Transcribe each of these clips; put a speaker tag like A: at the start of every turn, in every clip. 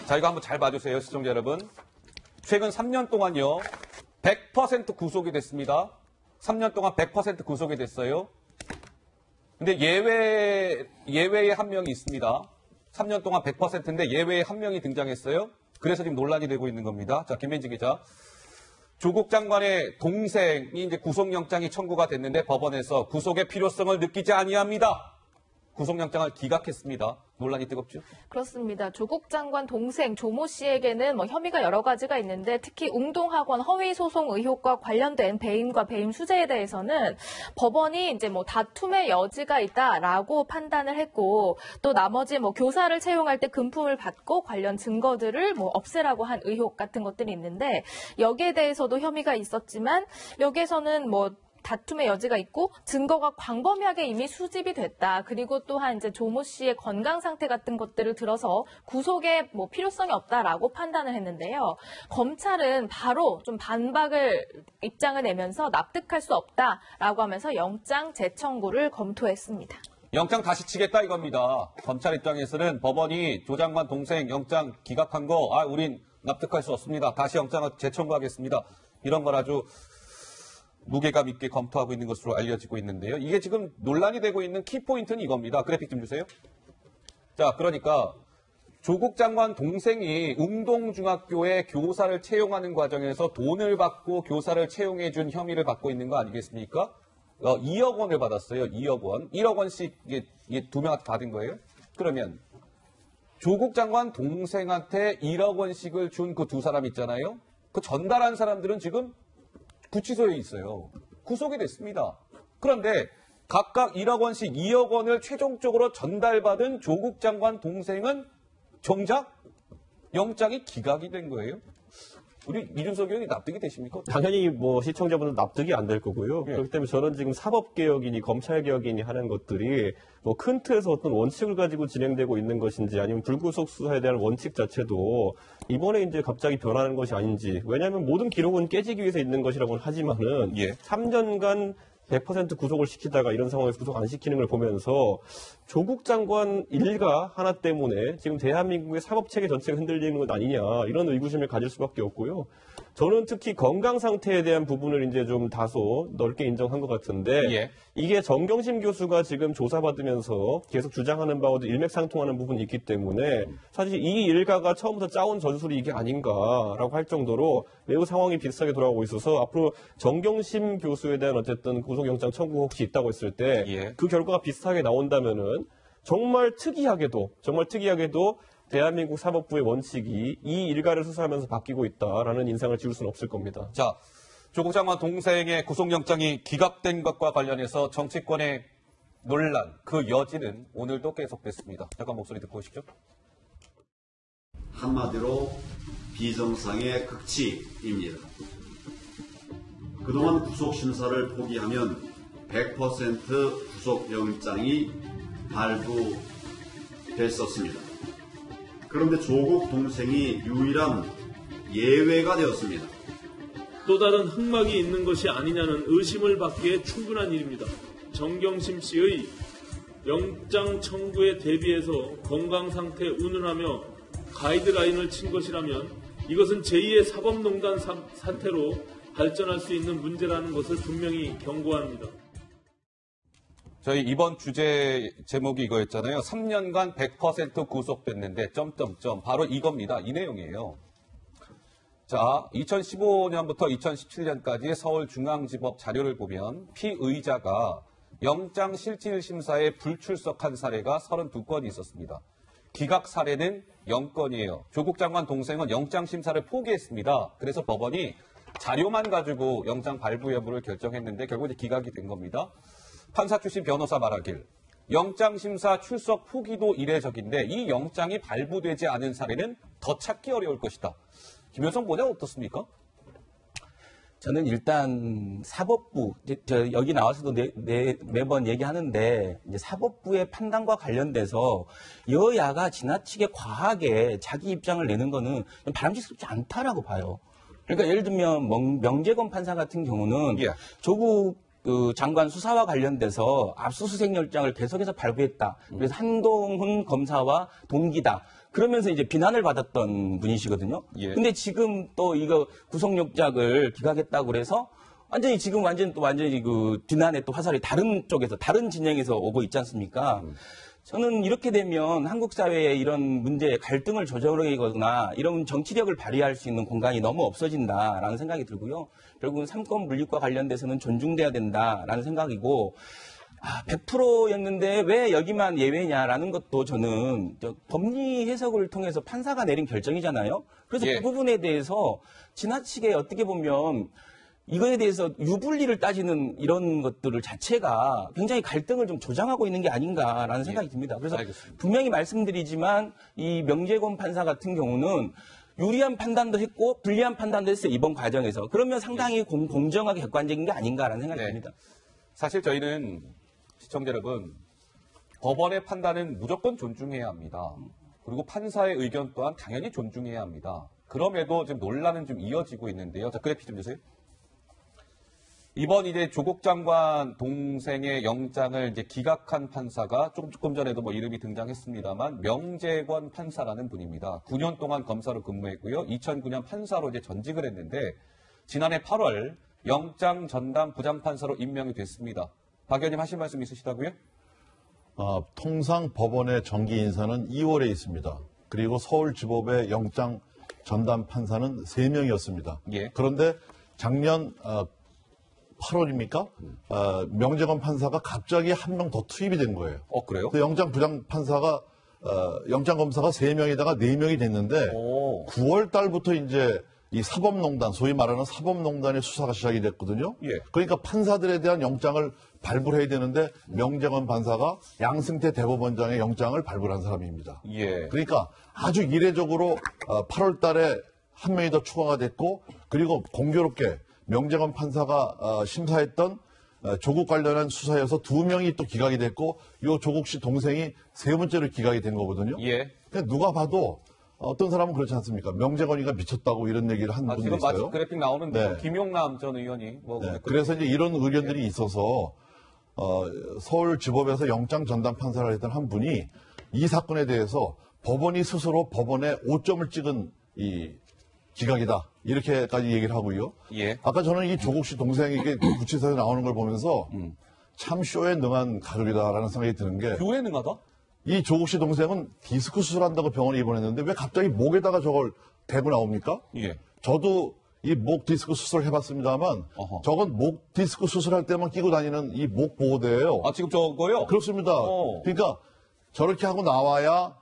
A: 자, 이거 한번 잘 봐주세요, 시청자 여러분. 최근 3년 동안요, 100% 구속이 됐습니다. 3년 동안 100% 구속이 됐어요. 근데 예외에 한 명이 있습니다. 3년 동안 100%인데 예외에 한 명이 등장했어요. 그래서 지금 논란이 되고 있는 겁니다. 자, 김민지 기자. 조국 장관의 동생이 이제 구속영장이 청구가 됐는데 법원에서 구속의 필요성을 느끼지 아니합니다. 구속영장을 기각했습니다. 논란이 뜨겁죠?
B: 그렇습니다. 조국 장관 동생 조모 씨에게는 혐의가 여러 가지가 있는데 특히 웅동학원 허위 소송 의혹과 관련된 배임과 배임 수재에 대해서는 법원이 이제 다툼의 여지가 있다라고 판단을 했고 또 나머지 교사를 채용할 때 금품을 받고 관련 증거들을 없애라고 한 의혹 같은 것들이 있는데 여기에 대해서도 혐의가 있었지만 여기에서는 다툼의 여지가 있고 증거가 광범위하게 이미 수집이 됐다. 그리고 또한 이제 조모 씨의 건강 상태 같은 것들을 들어서 구속에 필요성이 없다라고 판단을 했는데요. 검찰은 바로 좀 반박을 입장을 내면서 납득할 수 없다라고 하면서 영장 재청구를 검토했습니다.
A: 영장 다시 치겠다 이겁니다. 검찰 입장에서는 법원이 조 장관 동생 영장 기각한 거 우린 납득할 수 없습니다. 다시 영장을 재청구하겠습니다. 이런 걸 아주 무게감 있게 검토하고 있는 것으로 알려지고 있는데요. 이게 지금 논란이 되고 있는 키포인트는 이겁니다. 그래픽 좀 주세요. 자, 그러니까 조국 장관 동생이 웅동중학교에 교사를 채용하는 과정에서 돈을 받고 교사를 채용해 준 혐의를 받고 있는 거 아니겠습니까? 2억 원을 받았어요. 2억 원. 1억 원씩 이게 두 명한테 받은 거예요. 그러면 조국 장관 동생한테 1억 원씩을 준 그 두 사람 있잖아요. 그 전달한 사람들은 지금 구치소에 있어요. 구속이 됐습니다. 그런데 각각 1억 원씩 2억 원을 최종적으로 전달받은 조국 장관 동생은 정작 영장이 기각이 된 거예요. 우리 이준석 의원이 납득이 되십니까?
C: 당연히 시청자분들 납득이 안 될 거고요. 예. 그렇기 때문에 저는 지금 사법개혁이니 검찰개혁이니 하는 것들이 큰 틀에서 어떤 원칙을 가지고 진행되고 있는 것인지 아니면 불구속 수사에 대한 원칙 자체도 이번에 이제 갑자기 변하는 것이 아닌지. 왜냐하면 모든 기록은 깨지기 위해서 있는 것이라고는 하지만은 3년간 100% 구속을 시키다가 이런 상황에서 구속 안 시키는 걸 보면서 조국 장관 일가 하나 때문에 지금 대한민국의 사법체계 전체가 흔들리는 것 아니냐 이런 의구심을 가질 수밖에 없고요. 저는 특히 건강 상태에 대한 부분을 이제 좀 다소 넓게 인정한 것 같은데 이게 정경심 교수가 지금 조사받으면서 계속 주장하는 바와도 일맥상통하는 부분이 있기 때문에 사실 이 일가가 처음부터 짜온 전술이 이게 아닌가라고 할 정도로 매우 상황이 비슷하게 돌아가고 있어서 앞으로 정경심 교수에 대한 어쨌든 구속영장 청구 혹시 있다고 했을 때 그 결과가 비슷하게 나온다면은 정말 특이하게도 대한민국 사법부의 원칙이 이 일가를 수사하면서 바뀌고 있다라는 인상을 지울 수는 없을 겁니다.
A: 자, 조국 장관 동생의 구속영장이 기각된 것과 관련해서 정치권의 논란, 그 여지는 오늘도 계속됐습니다. 잠깐 목소리 듣고 오시죠.
D: 한마디로 비정상의 극치입니다. 그동안 구속심사를 포기하면 100% 구속영장이 발부됐었습니다. 그런데 조국 동생이 유일한 예외가 되었습니다.
E: 또 다른 흑막이 있는 것이 아니냐는 의심을 받기에 충분한 일입니다. 정경심 씨의 영장 청구에 대비해서 건강 상태 운운하며 가이드라인을 친 것이라면 이것은 제2의 사법농단 사태로 발전할 수 있는 문제라는 것을 분명히 경고합니다.
A: 저희 이번 주제 제목이 이거였잖아요. 3년간 100% 구속됐는데 점점점 바로 이겁니다. 이 내용이에요. 자, 2015년부터 2017년까지 서울중앙지법 자료를 보면 피의자가 영장실질심사에 불출석한 사례가 32건이 있었습니다. 기각 사례는 0건이에요. 조국 장관 동생은 영장심사를 포기했습니다. 그래서 법원이 자료만 가지고 영장 발부 여부를 결정했는데 결국 이제 기각이 된 겁니다. 판사 출신 변호사 말하길 영장심사 출석 포기도 이례적인데 이 영장이 발부되지 않은 사례는 더 찾기 어려울 것이다. 김효성 보좌 어떻습니까?
F: 저는 일단 사법부, 여기 나와서도 매번 얘기하는데 이제 사법부의 판단과 관련돼서 여야가 지나치게 과하게 자기 입장을 내는 거는 바람직스럽지 않다라고 봐요. 그러니까 예를 들면 명재건 판사 같은 경우는 조국 그 장관 수사와 관련돼서 압수수색 영장을 계속해서 발부했다. 그래서 한동훈 검사와 동기다. 그러면서 이제 비난을 받았던 분이시거든요.
A: 예.
F: 근데 지금 또 이거 구속영장을 기각했다고 그래서 완전히 지금 완전히 그 비난의 또 화살이 다른 쪽에서 다른 진영에서 오고 있지 않습니까? 저는 이렇게 되면 한국 사회의 이런 문제에 갈등을 조절하거나 이런 정치력을 발휘할 수 있는 공간이 너무 없어진다라는 생각이 들고요. 결국은 삼권 분립과 관련돼서는 존중돼야 된다라는 생각이고 100%였는데 왜 여기만 예외냐라는 것도 저는 법리 해석을 통해서 판사가 내린 결정이잖아요. 그래서
A: 예.
F: 그 부분에 대해서 지나치게 어떻게 보면 이거에 대해서 유불리를 따지는 이런 것들을 자체가 굉장히 갈등을 좀 조장하고 있는 게 아닌가라는 생각이 듭니다. 그래서
A: 알겠습니다.
F: 분명히 말씀드리지만 이 명재권 판사 같은 경우는 유리한 판단도 했고 불리한 판단도 했어요. 이번 과정에서. 그러면 상당히 공정하게 객관적인 게 아닌가라는 생각이
A: 네.
F: 듭니다.
A: 사실 저희는 시청자 여러분, 법원의 판단은 무조건 존중해야 합니다. 그리고 판사의 의견 또한 당연히 존중해야 합니다. 그럼에도 지금 논란은 좀 이어지고 있는데요. 자, 그래픽 좀 주세요. 이번 이제 조국 장관 동생의 영장을 이제 기각한 판사가 조금 전에도 뭐 이름이 등장했습니다만 명재권 판사라는 분입니다. 9년 동안 검사로 근무했고요. 2009년 판사로 이제 전직을 했는데 지난해 8월 영장 전담 부장판사로 임명이 됐습니다. 박 의원님 하실 말씀 있으시다고요?
G: 통상 법원의 정기 인사는 2월에 있습니다. 그리고 서울지법의 영장 전담 판사는 3명이었습니다.
A: 예.
G: 그런데 작년 8월입니까? 명재권 판사가 갑자기 한 명 더 투입이 된 거예요.
A: 그래요?
G: 그래서 영장 부장 판사가 영장 검사가 3명에다가 4명이 됐는데
A: 오.
G: 9월 달부터 이제 이 사법농단, 소위 말하는 사법농단의 수사가 시작이 됐거든요.
A: 예.
G: 그러니까 판사들에 대한 영장을 발부를 해야 되는데 명재권 판사가 양승태 대법원장의 영장을 발부한 사람입니다.
A: 예.
G: 그러니까 아주 이례적으로 8월 달에 한 명이 더 추가가 됐고 그리고 공교롭게 명재권 판사가 심사했던 조국 관련한 수사에서 2명이 또 기각이 됐고 이 조국 씨 동생이 3번째로 기각이 된 거거든요.
A: 예.
G: 그러니까 누가 봐도 어떤 사람은 그렇지 않습니까? 명재권이가 미쳤다고 이런 얘기를 한 분도
A: 지금
G: 있어요.
A: 마치 그래픽 나오는데
G: 네.
A: 김용남 전 의원이
G: 네, 그래서 이제 이런 의견들이 있어서 서울지법에서 영장 전담 판사를 했던 한 분이 이 사건에 대해서 법원이 스스로 법원에 5점을 찍은 이 기각이다 이렇게까지 얘기를 하고요.
A: 예.
G: 아까 저는 이 조국 씨 동생이 이게 구치소에 나오는 걸 보면서 참 쇼에 능한 가족이다라는 생각이 드는 게
A: 교회 능하다?
G: 이 조국 씨 동생은 디스크 수술한다고 병원에 입원했는데 왜 갑자기 목에다가 저걸 대고 나옵니까?
A: 예.
G: 저도 이 목 디스크 수술을 해봤습니다만
A: 어허.
G: 저건 목 디스크 수술할 때만 끼고 다니는 이 목 보호대예요.
A: 지금 저거요?
G: 그렇습니다. 그러니까 저렇게 하고 나와야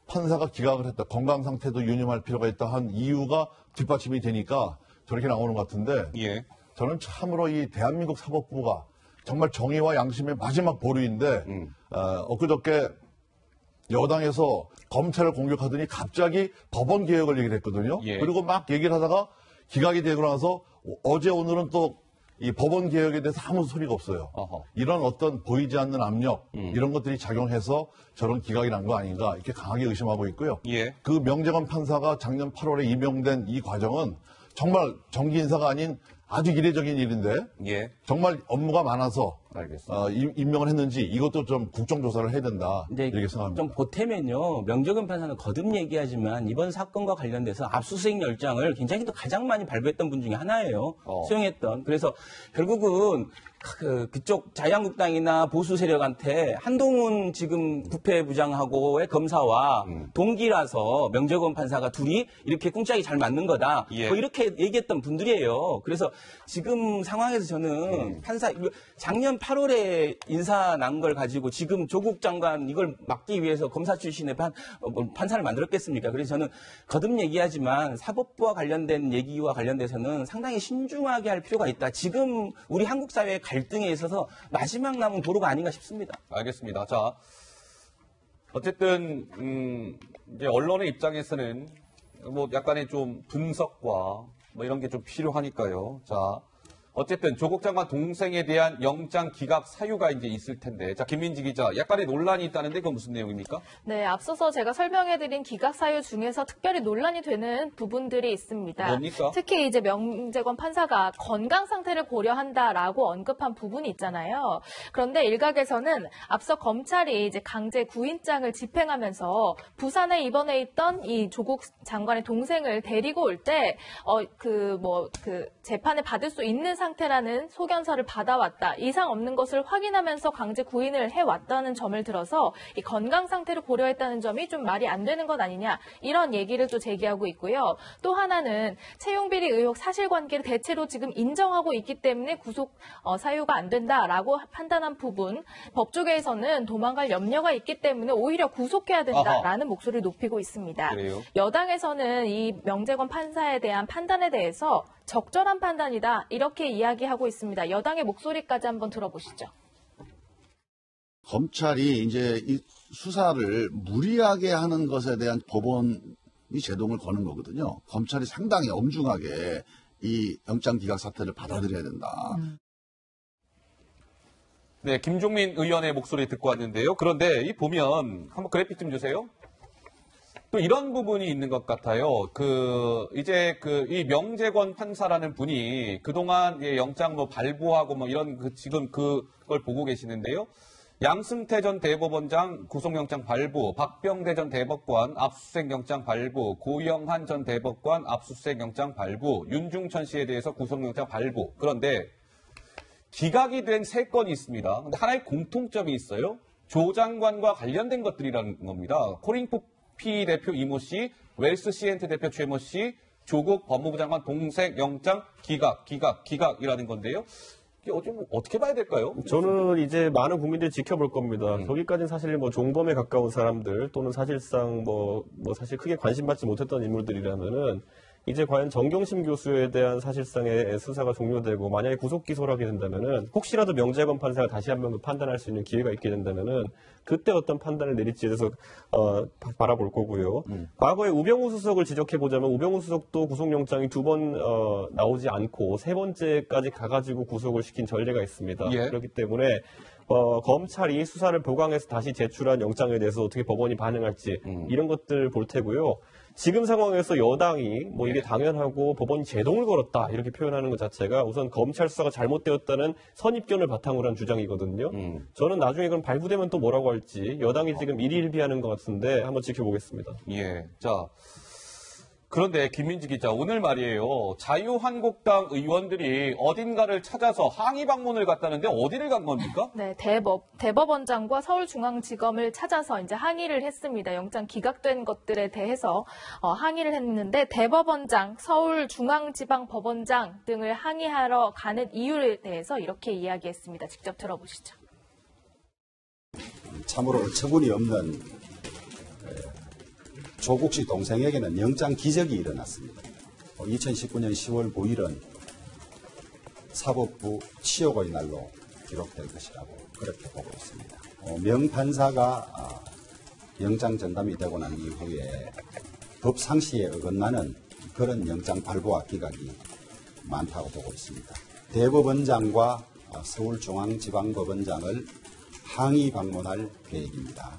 G: 판사가 기각을 했다. 건강 상태도 유념할 필요가 있다 한 이유가 뒷받침이 되니까 저렇게 나오는 것 같은데
A: 예.
G: 저는 참으로 이 대한민국 사법부가 정말 정의와 양심의 마지막 보루인데 엊그저께 여당에서 검찰을 공격하더니 갑자기 법원 개혁을 얘기를 했거든요.
A: 예.
G: 그리고 막 얘기를 하다가 기각이 되고 나서 어제 오늘은 또 이 법원 개혁에 대해서 아무 소리가 없어요.
A: 어허.
G: 이런 어떤 보이지 않는 압력 이런 것들이 작용해서 저런 기각이 난 거 아닌가 이렇게 강하게 의심하고 있고요.
A: 예.
G: 그 명재권 판사가 작년 8월에 임명된 이 과정은 정말 정기 인사가 아닌 아주 이례적인 일인데
A: 예.
G: 정말 업무가 많아서
A: 알겠습니다.
G: 임명을 했는지 이것도 좀 국정조사를 해야 된다
F: 근데
G: 이렇게 생각합니다.
F: 좀 보태면요. 명재권 판사는 거듭 얘기하지만 이번 사건과 관련돼서 압수수색 영장을 굉장히 또 가장 많이 발부했던 분 중에 하나예요. 수용했던. 그래서 결국은 그쪽 자유한국당이나 보수 세력한테 한동훈 지금 부패부장하고의 검사와 동기라서 명재권 판사가 둘이 이렇게 꿍짝이 잘 맞는 거다.
A: 예.
F: 뭐 이렇게 얘기했던 분들이에요. 그래서 지금 상황에서 저는 판사 작년 8월에 인사 난 걸 가지고 지금 조국 장관 이걸 막기 위해서 검사 출신의 판사를 만들었겠습니까? 그래서 저는 거듭 얘기하지만 사법부와 관련된 얘기와 관련돼서는 상당히 신중하게 할 필요가 있다. 지금 우리 한국 사회의 갈등에 있어서 마지막 남은 도로가 아닌가 싶습니다.
A: 알겠습니다. 자, 어쨌든 이제 언론의 입장에서는 뭐 약간의 좀 분석과 뭐 이런 게 좀 필요하니까요. 자, 어쨌든 조국 장관 동생에 대한 영장 기각 사유가 이제 있을 텐데, 자 김민지 기자, 약간의 논란이 있다는데 그건 무슨 내용입니까?
B: 네, 앞서서 제가 설명해드린 기각 사유 중에서 특별히 논란이 되는 부분들이 있습니다.
A: 뭡니까?
B: 특히 이제 명재권 판사가 건강 상태를 고려한다라고 언급한 부분이 있잖아요. 그런데 일각에서는 앞서 검찰이 이제 강제 구인장을 집행하면서 부산에 입원해 있던 이 조국 장관의 동생을 데리고 올 때 재판을 받을 수 있는 상태라는 소견서를 받아왔다. 이상 없는 것을 확인하면서 강제 구인을 해왔다는 점을 들어서 이 건강 상태를 고려했다는 점이 좀 말이 안 되는 것 아니냐. 이런 얘기를 또 제기하고 있고요. 또 하나는 채용비리 의혹 사실관계를 대체로 지금 인정하고 있기 때문에 구속 사유가 안 된다라고 판단한 부분. 법조계에서는 도망갈 염려가 있기 때문에 오히려 구속해야 된다라는 목소리를 높이고 있습니다.
A: 그래요?
B: 여당에서는 이 명재권 판사에 대한 판단에 대해서 적절한 판단이다 이렇게 이야기하고 있습니다. 여당의 목소리까지 한번 들어보시죠.
H: 검찰이 이제 이 수사를 무리하게 하는 것에 대한 법원이 제동을 거는 거거든요. 검찰이 상당히 엄중하게 이 영장 기각 사태를 받아들여야 된다.
A: 네, 김종민 의원의 목소리 듣고 왔는데요. 그런데 이 보면 한번 그래픽 좀 주세요. 또 이런 부분이 있는 것 같아요. 이 명재권 판사라는 분이 그동안 영장 발부하고 이런 지금 그걸 보고 계시는데요. 양승태 전 대법원장 구속영장 발부, 박병대 전 대법관 압수수색영장 발부, 고영한 전 대법관 압수수색영장 발부, 윤중천 씨에 대해서 구속영장 발부. 그런데 기각이 된 3건이 있습니다. 근데 하나의 공통점이 있어요. 조 장관과 관련된 것들이라는 겁니다. 코링포피 대표 이모 씨, 웰스 시엔트 대표 최모 씨, 조국 법무부 장관 동생 영장 기각이라는 건데요. 이게 어떻게 봐야 될까요?
C: 저는 이제 많은 국민들이 지켜볼 겁니다. 거기까지는 사실 종범에 가까운 사람들 또는 사실상 사실 크게 관심 받지 못했던 인물들이라면은 이제 과연 정경심 교수에 대한 사실상의 수사가 종료되고 만약에 구속 기소를 하게 된다면은 혹시라도 명재권 판사가 다시 한번 판단할 수 있는 기회가 있게 된다면은 그때 어떤 판단을 내릴지에 대해서 바라볼 거고요. 과거에 우병우 수석을 지적해 보자면 우병우 수석도 구속영장이 2번 나오지 않고 3번째까지 가가지고 구속을 시킨 전례가 있습니다.
A: 예.
C: 그렇기 때문에 검찰이 수사를 보강해서 다시 제출한 영장에 대해서 어떻게 법원이 반응할지 이런 것들 볼 테고요. 지금 상황에서 여당이 이게 당연하고 법원이 제동을 걸었다 이렇게 표현하는 것 자체가 우선 검찰 수사가 잘못되었다는 선입견을 바탕으로 한 주장이거든요. 저는 나중에 그럼 발부되면 또 뭐라고 할지 여당이 지금 일희일비하는 것 같은데 한번 지켜보겠습니다.
A: 예. 자. 그런데 김민지 기자, 오늘 말이에요. 자유한국당 의원들이 어딘가를 찾아서 항의 방문을 갔다는데 어디를 간 겁니까?
B: 네, 대법원장과 서울중앙지검을 찾아서 이제 항의를 했습니다. 영장 기각된 것들에 대해서 항의를 했는데 대법원장, 서울중앙지방법원장 등을 항의하러 가는 이유에 대해서 이렇게 이야기했습니다. 직접 들어보시죠.
I: 참으로 어처구니 없는 조국 씨 동생에게는 영장 기적이 일어났습니다. 2019년 10월 9일은 사법부 치욕의 날로 기록될 것이라고 그렇게 보고 있습니다. 명판사가 영장 전담이 되고 난 이후에 법 상시에 어긋나는 그런 영장 발부와 기각이 많다고 보고 있습니다. 대법원장과 서울중앙지방법원장을 항의 방문할 계획입니다.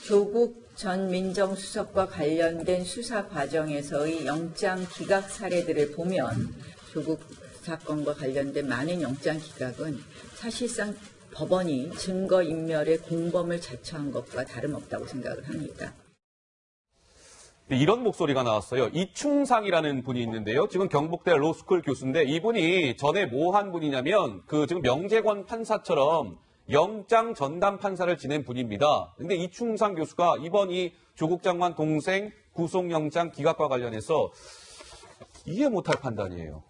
J: 조국 전 민정수석과 관련된 수사 과정에서의 영장 기각 사례들을 보면 조국 사건과 관련된 많은 영장 기각은 사실상 법원이 증거인멸의 공범을 자처한 것과 다름없다고 생각을 합니다.
A: 이런 목소리가 나왔어요. 이충상이라는 분이 있는데요. 지금 경북대 로스쿨 교수인데 이분이 전에 뭐 한 분이냐면 지금 명재권 판사처럼 영장 전담 판사를 지낸 분입니다. 근데 이충상 교수가 이번 이 조국 장관 동생 구속영장 기각과 관련해서 이해 못할 판단이에요.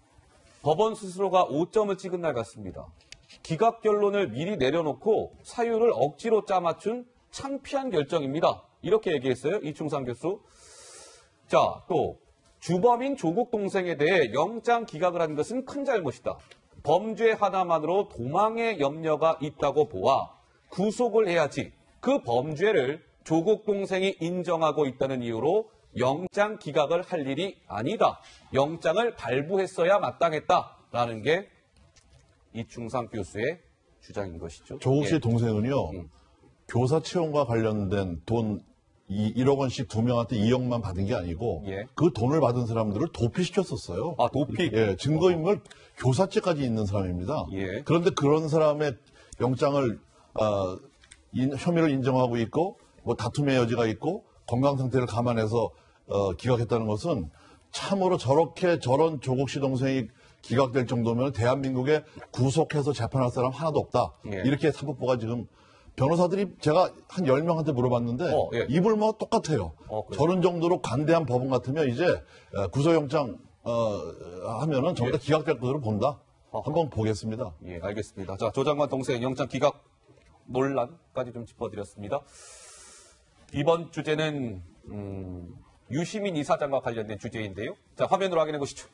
A: 법원 스스로가 5점을 찍은 날 같습니다. 기각 결론을 미리 내려놓고 사유를 억지로 짜맞춘 창피한 결정입니다. 이렇게 얘기했어요. 이충상 교수. 자, 또 주범인 조국 동생에 대해 영장 기각을 하는 것은 큰 잘못이다. 범죄 하나만으로 도망의 염려가 있다고 보아 구속을 해야지 그 범죄를 조국 동생이 인정하고 있다는 이유로 영장 기각을 할 일이 아니다. 영장을 발부했어야 마땅했다라는 게 이충상 교수의 주장인 것이죠.
G: 조국 씨의
A: 예.
G: 동생은요, 교사 채용과 관련된 돈 1억 원씩 2명한테 2억만 받은 게 아니고,
A: 예.
G: 그 돈을 받은 사람들을 도피시켰었어요.
A: 아, 도피?
G: 예, 증거인멸 교사죄까지 있는 사람입니다.
A: 예.
G: 그런데 그런 사람의 영장을, 혐의를 인정하고 있고, 뭐 다툼의 여지가 있고, 건강 상태를 감안해서, 기각했다는 것은 참으로 저런 조국 씨 동생이 기각될 정도면 대한민국에 구속해서 재판할 사람 하나도 없다.
A: 예.
G: 이렇게 사법부가 지금 변호사들이 제가 한 10명한테 물어봤는데
A: 예.
G: 입을 뭐 똑같아요.
A: 그래요?
G: 저런 정도로 관대한 법원 같으면 이제 구속영장 하면은 전부 다 기각될 것으로 본다. 한번 보겠습니다.
A: 예, 알겠습니다. 자, 조 장관 동생 영장 기각 논란까지 좀 짚어드렸습니다. 이번 주제는 유시민 이사장과 관련된 주제인데요. 자, 화면으로 확인해 보시죠.